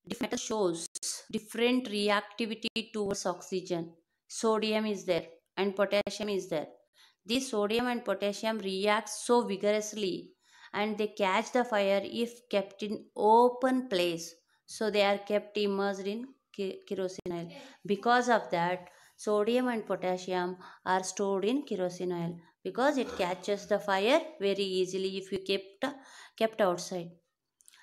different metal shows different reactivity towards oxygen. Sodium is there and potassium is there. These sodium and potassium react so vigorously and they catch the fire if kept in open place. So they are kept immersed in kerosene oil. Because of that, sodium and potassium are stored in kerosene oil because it catches the fire very easily if you kept outside.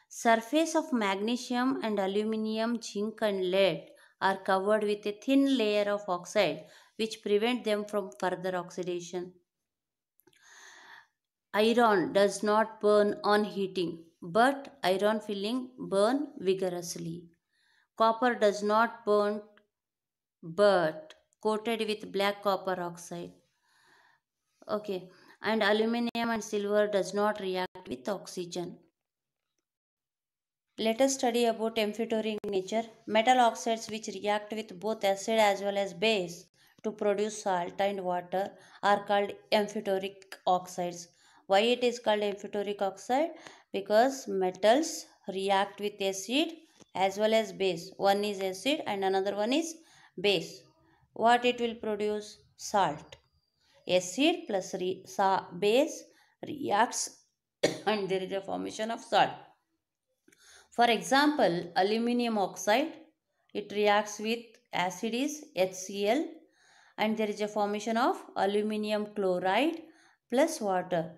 Surface of magnesium and aluminum, zinc and lead are covered with a thin layer of oxide which prevent them from further oxidation. Iron does not burn on heating, but iron filling burn vigorously. Copper does not burn but coated with black copper oxide. Okay, and aluminum and silver does not react with oxygen. Let us study about amphitoric nature. Metal oxides which react with both acid as well as base to produce salt and water are called amphitoric oxides. Why it is called amphitoric oxide? Because metals react with acid as well as base. One is acid and another one is base. What it will produce? Salt. Acid plus base reacts and there is a formation of salt. For example, aluminum oxide, it reacts with acid is HCl and there is a formation of aluminum chloride plus water.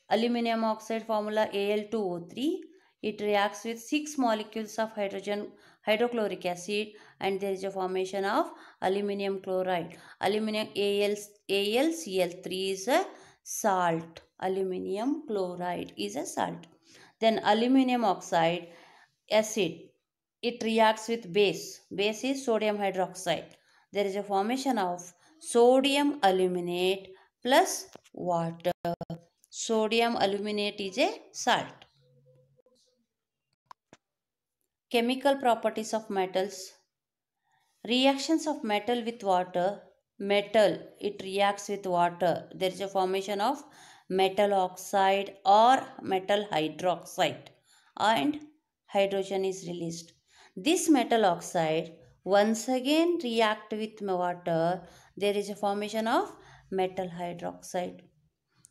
Aluminum oxide formula Al2O3, it reacts with 6 molecules of hydrochloric acid and there is a formation of aluminum chloride. Aluminum AlCl3 is a salt. Aluminum chloride is a salt. Then aluminum oxide acid, it reacts with base is sodium hydroxide. There is a formation of sodium aluminate plus water. Sodium aluminate is a salt. Chemical properties of metals. Reactions of metal with water. Metal, it reacts with water. There is a formation of metal oxide or metal hydroxide and hydrogen is released. This metal oxide once again react with water. There is a formation of metal hydroxide.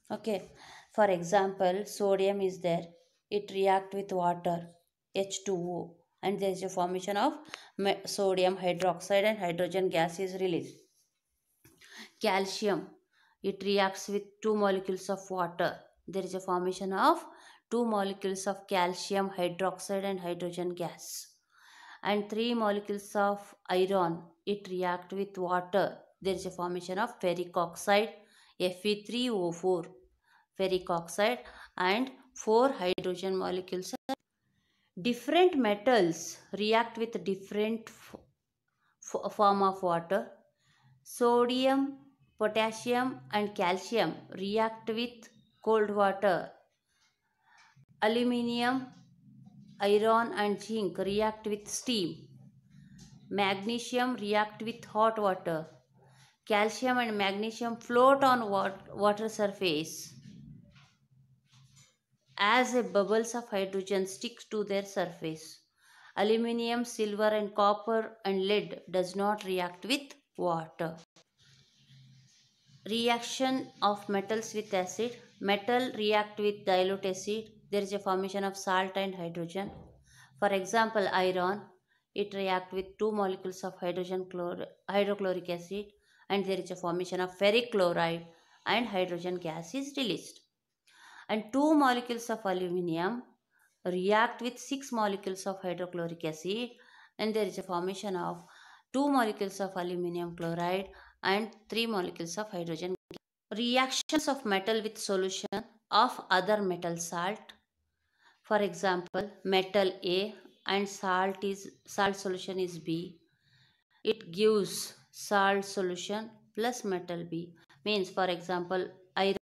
Okay. For example, sodium is there. It react with water, H2O, and there is a formation of sodium hydroxide and hydrogen gas is released. Calcium, it reacts with two molecules of water. There is a formation of two molecules of calcium hydroxide and hydrogen gas. And three molecules of iron, it react with water. There is a formation of ferric oxide, Fe3O4, ferric oxide, and four hydrogen molecules. Different metals react with different form of water. Sodium, potassium and calcium react with cold water. Aluminium, iron and zinc react with steam. Magnesium react with hot water. Calcium and magnesium float on water surface as a bubbles of hydrogen stick to their surface. Aluminium, silver and copper and lead does not react with water. Reaction of metals with acid. Metal react with dilute acid. There is a formation of salt and hydrogen. For example, iron, it react with two molecules of hydrochloric acid and there is a formation of ferric chloride and hydrogen gas is released. And two molecules of aluminium react with six molecules of hydrochloric acid and there is a formation of two molecules of aluminum chloride and three molecules of hydrogen. Reactions of metal with solution of other metal salt. For example, metal A and salt solution is B. It gives salt solution plus metal B. Means for example, iron